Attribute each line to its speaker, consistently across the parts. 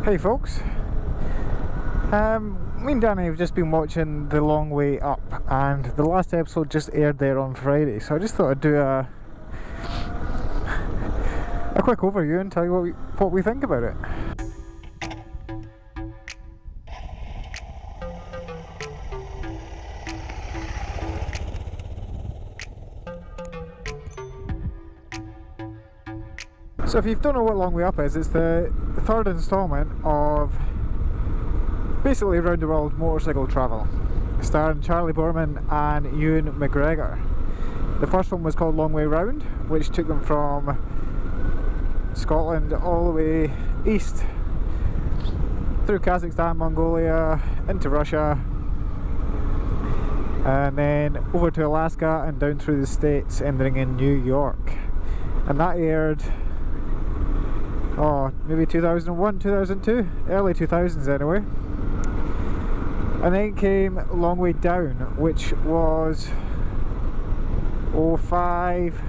Speaker 1: Hey folks, me and Danny have just been watching The Long Way Up, and the last episode just aired there on Friday, so I just thought I'd do a quick overview and tell you what we think about it. So if you don't know what Long Way Up is, it's the third instalment of basically round the world motorcycle travel, starring Charlie Boorman and Ewan McGregor. The first one was called Long Way Round, which took them from Scotland all the way east through Kazakhstan, Mongolia, into Russia, and then over to Alaska and down through the States, ending in New York. And that aired maybe 2001, 2002, early 2000s anyway. And then came Long Way Down, which was 05,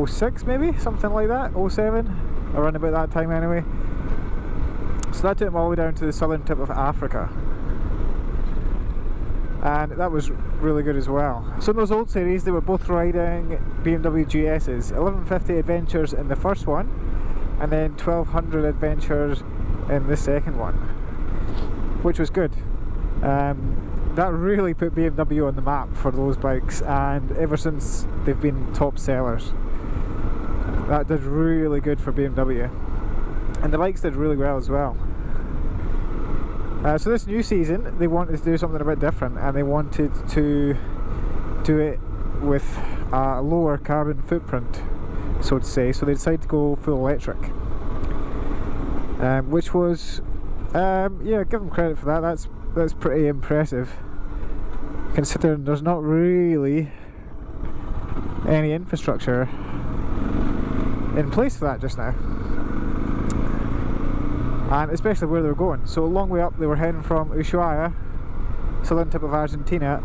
Speaker 1: 06 maybe, something like that, 07, around about that time anyway. So that took them all the way down to the southern tip of Africa. And that was really good as well. So in those old series, they were both riding BMW GS's, 1150 Adventures in the first one, and then 1200 Adventures in the second one, which was good. That really put BMW on the map for those bikes, and ever since they've been top sellers. That did really good for BMW, and the bikes did really well as well. So this new season they wanted to do something a bit different, and they wanted to do it with a lower carbon footprint, so to say. So they decided to go full electric, which was yeah, give them credit for that. That's pretty impressive, considering there's not really any infrastructure in place for that just now, and especially where they were going. So Long Way Up, they were heading from Ushuaia, southern tip of Argentina,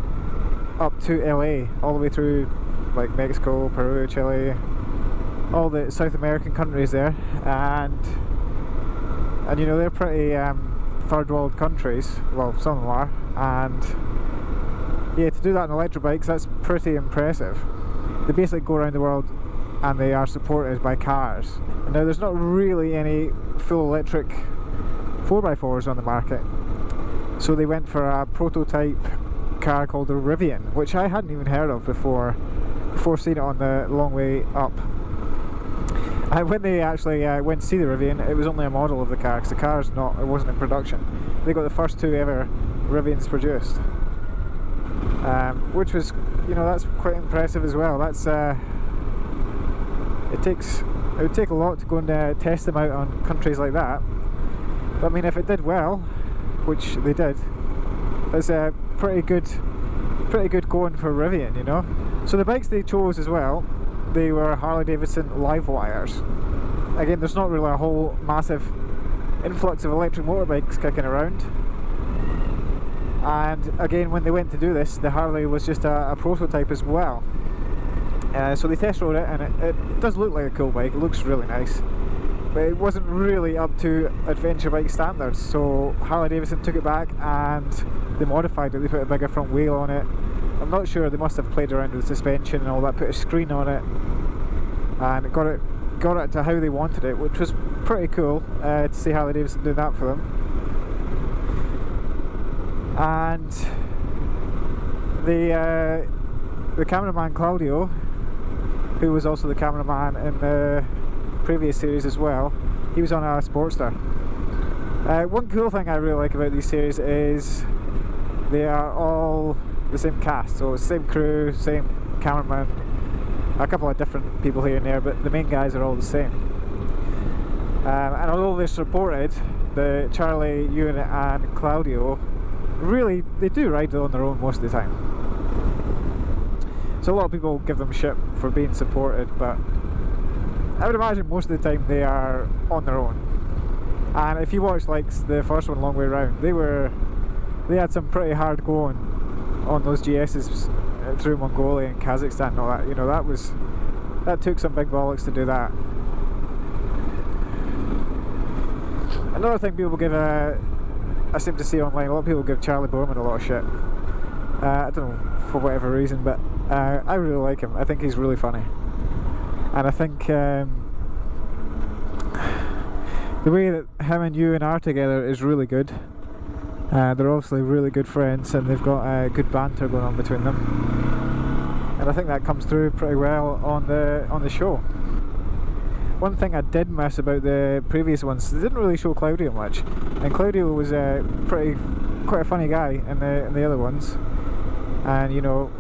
Speaker 1: up to LA, all the way through like Mexico, Peru, Chile, all the South American countries there, and you know, they're pretty third world countries, well some of them are, and yeah, to do that on electric bikes, that's pretty impressive. They basically go around the world and they are supported by cars. And now there's not really any full electric 4x4s on the market, so they went for a prototype car called the Rivian, which I hadn't even heard of before seeing it on the Long Way Up. And when they actually went to see the Rivian, it was only a model of the car, because the car's it wasn't in production. They got the first two ever Rivians produced, which was, you know, that's quite impressive as well. That's it would take a lot to go and test them out on countries like that. But I mean, if it did well, which they did, it's pretty good going for Rivian, you know. So the bikes they chose as well, they were Harley Davidson Livewires. Again, there's not really a whole massive influx of electric motorbikes kicking around, and again, when they went to do this, the Harley was just a prototype as well. So they test rode it, and it does look like a cool bike. It looks really nice, but it wasn't really up to adventure bike standards. So Harley Davidson took it back and they modified it. They put a bigger front wheel on it. I'm not sure, they must have played around with the suspension and all that, put a screen on it, and got it to how they wanted it, which was pretty cool to see Harley Davidson doing that for them. And the cameraman Claudio, who was also the cameraman in the previous series as well, he was on a Sportster. One cool thing I really like about these series is they are all the same cast, so same crew, same cameraman, a couple of different people here and there, but the main guys are all the same. And although they're supported, the Charlie, Ewan and Claudio, really, they do ride on their own most of the time. So a lot of people give them shit for being supported, but I would imagine most of the time they are on their own. And if you watch like the first one, Long Way Round, they had some pretty hard going on those GS's through Mongolia and Kazakhstan and all that. You know, that took some big bollocks to do that. Another thing people give I seem to see online, a lot of people give Charlie Bowman a lot of shit. I don't know, for whatever reason, but I really like him. I think he's really funny. And I think the way that him and Ewan are together is really good. They're obviously really good friends, and they've got good banter going on between them. And I think that comes through pretty well on the show. One thing I did miss about the previous ones, they didn't really show Claudio much, and Claudio was quite a funny guy in the other ones, and you know,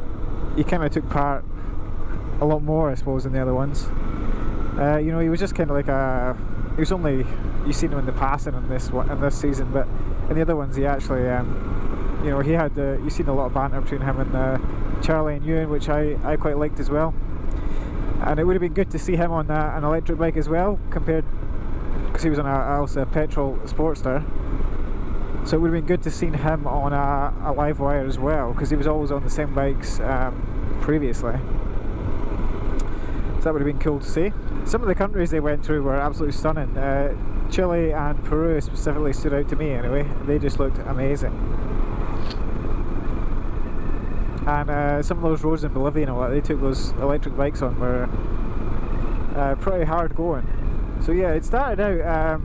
Speaker 1: he kind of took part a lot more, I suppose, in the other ones. You know, he was just kind of like he was only, you seen him in the passing in this season, but in the other ones he actually, you know, he had you seen a lot of banter between him and Charlie and Ewan, which I quite liked as well. And it would have been good to see him on an electric bike as well, compared, because he was on a petrol Sportster. So it would have been good to see him on a live wire as well, because he was always on the same bikes previously. So that would have been cool to see. Some of the countries they went through were absolutely stunning. Chile and Peru specifically stood out to me anyway. They just looked amazing. And some of those roads in Bolivia and all that they took those electric bikes on were pretty hard going. So yeah, it started out,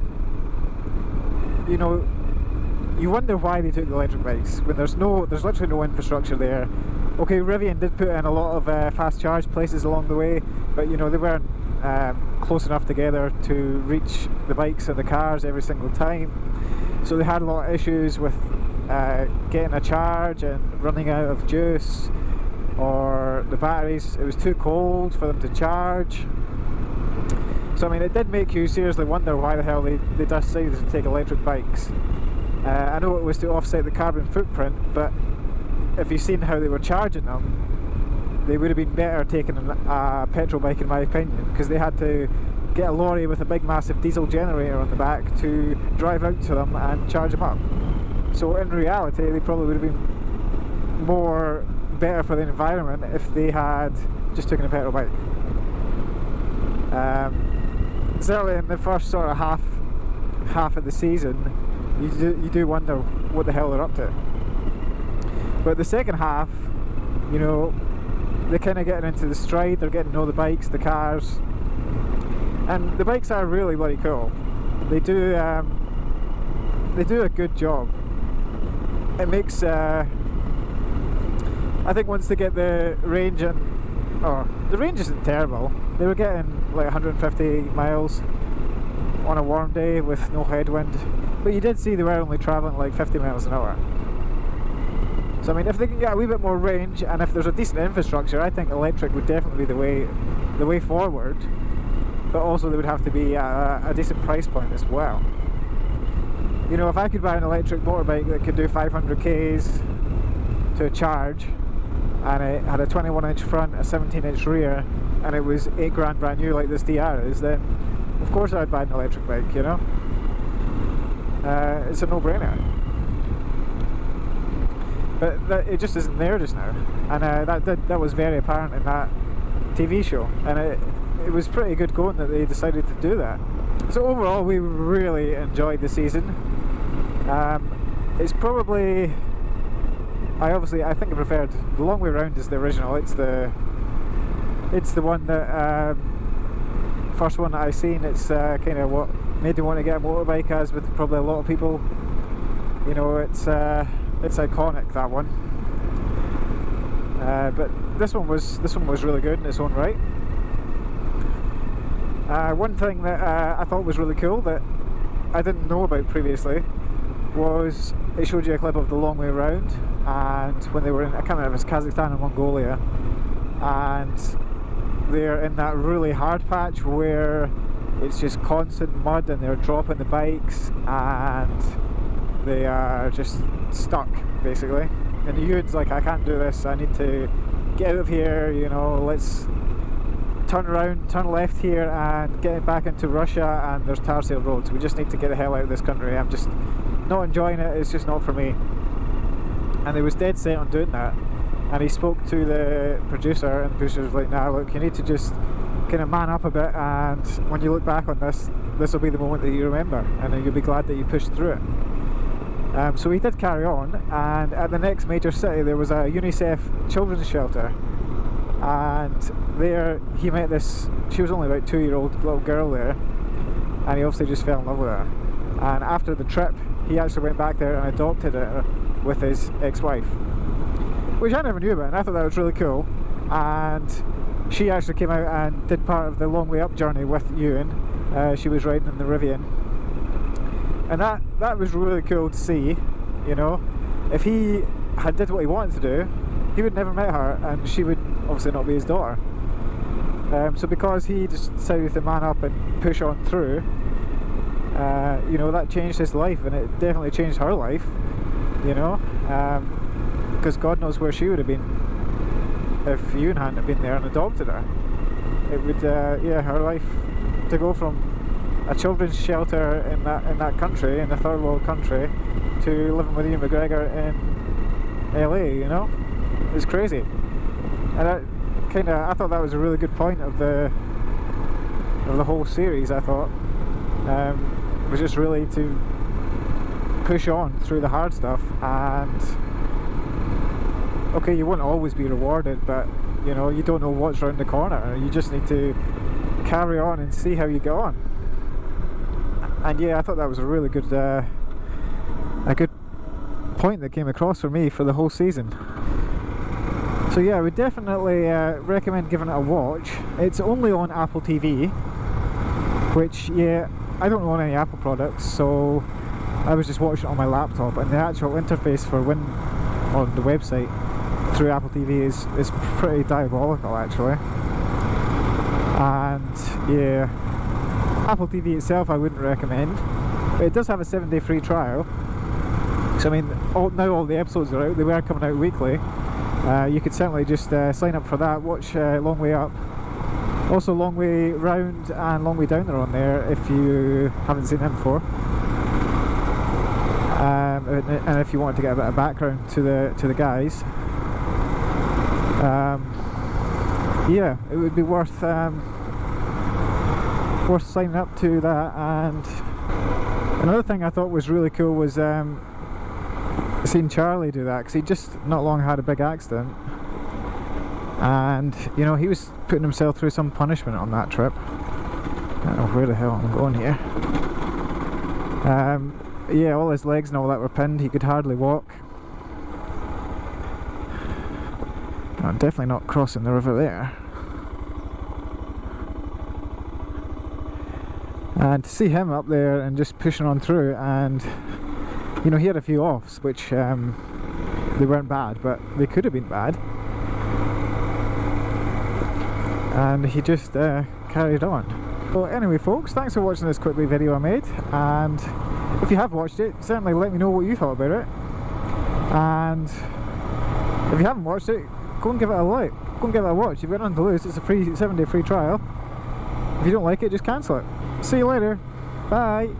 Speaker 1: you know, you wonder why they took the electric bikes when there's literally no infrastructure there. Okay, Rivian did put in a lot of fast charge places along the way, but you know, they weren't close enough together to reach the bikes and the cars every single time. So they had a lot of issues with getting a charge and running out of juice, or the batteries, it was too cold for them to charge. So I mean, it did make you seriously wonder why the hell they decided to take electric bikes. I know it was to offset the carbon footprint, but if you've seen how they were charging them, they would have been better taking a petrol bike in my opinion, because they had to get a lorry with a big massive diesel generator on the back to drive out to them and charge them up. So in reality, they probably would have been better for the environment if they had just taken a petrol bike. Certainly in the first sort of half of the season, you do wonder what the hell they're up to. But the second half, you know, they're kind of getting into the stride. They're getting to know the bikes, the cars, and the bikes are really bloody cool. They do a good job. It makes, I think once they get the range in, the range isn't terrible. They were getting like 150 miles on a warm day with no headwind, but you did see they were only travelling like 50 miles an hour. So I mean, if they can get a wee bit more range, and if there's a decent infrastructure, I think electric would definitely be the way forward. But also there would have to be a decent price point as well. You know, if I could buy an electric motorbike that could do 500 k's to a charge, and it had a 21-inch front, a 17-inch rear, and it was £8 brand new like this DR is, then of course I'd buy an electric bike, you know. It's a no-brainer. But it just isn't there just now, and that was very apparent in that TV show, and it was pretty good going that they decided to do that. So overall, we really enjoyed the season. It's probably, I think I preferred The Long Way Round is the original. It's the one that first one that I seen. It's kind of what made me want to get a motorbike, as with probably a lot of people. You know, it's iconic, that one. But this one was really good in its own right. One thing that I thought was really cool that I didn't know about previously was it showed you a clip of The Long Way Round, and when they were in, I can't remember if it's Kazakhstan or Mongolia, and they're in that really hard patch where it's just constant mud and they're dropping the bikes and they are just stuck basically, and Ewan's like, I can't do this, I need to get out of here, you know, let's turn around, turn left here and get back into Russia, and there's tar seal roads, we just need to get the hell out of this country, I'm just not enjoying it, it's just not for me. And he was dead set on doing that, and he spoke to the producer, and the producer was like, nah, look, you need to just kind of man up a bit, and when you look back on this, this will be the moment that you remember, and then you'll be glad that you pushed through it. So he did carry on, and at the next major city there was a UNICEF children's shelter, and there he met this, she was only about 2-year-old little girl there, and he obviously just fell in love with her. And after the trip he actually went back there and adopted her with his ex-wife, which I never knew about, and I thought that was really cool. And she actually came out and did part of the Long Way Up journey with Ewan. She was riding in the Rivian, and that was really cool to see. You know, if he had did what he wanted to do, he would never met her, and she would obviously not be his daughter. So because he just decided to man up and push on through, you know, that changed his life, and it definitely changed her life. You know, because God knows where she would have been if Ewan hadn't been there and adopted her. It would, yeah, her life to go from a children's shelter in that country, in a third world country, to living with Ewan McGregor in LA. You know, it's crazy. And I thought that was a really good point of the whole series. I thought was just really to push on through the hard stuff, and okay, you won't always be rewarded, but you know, you don't know what's around the corner. You just need to carry on and see how you go on. And yeah, I thought that was a really good point that came across for me for the whole season. So yeah, I would definitely recommend giving it a watch. It's only on Apple TV, which, yeah, I don't own any Apple products, so I was just watching it on my laptop, and the actual interface for on the website through Apple TV is pretty diabolical, actually. And yeah, Apple TV itself I wouldn't recommend, but it does have a 7-day free trial. So I mean, now all the episodes are out. They were coming out weekly. You could certainly just sign up for that, watch Long Way Up. Also Long Way Round and Long Way Down are on there if you haven't seen them before. And if you wanted to get a bit of background to the guys, yeah, it would be worth signing up to that. And another thing I thought was really cool was seeing Charlie do that, because he just not long had a big accident, and you know, he was putting himself through some punishment on that trip. I don't know where the hell I'm going here. Yeah, all his legs and all that were pinned. He could hardly walk. I'm definitely not crossing the river there. And to see him up there and just pushing on through, and you know, he had a few offs, which they weren't bad, but they could have been bad. And he just carried on. So anyway folks, thanks for watching this quick wee video I made, and if you have watched it, certainly let me know what you thought about it. And if you haven't watched it, go and give it a like, go and give it a watch. You've got nothing to lose. It's a free 7-day free trial. If you don't like it, just cancel it. See you later. Bye.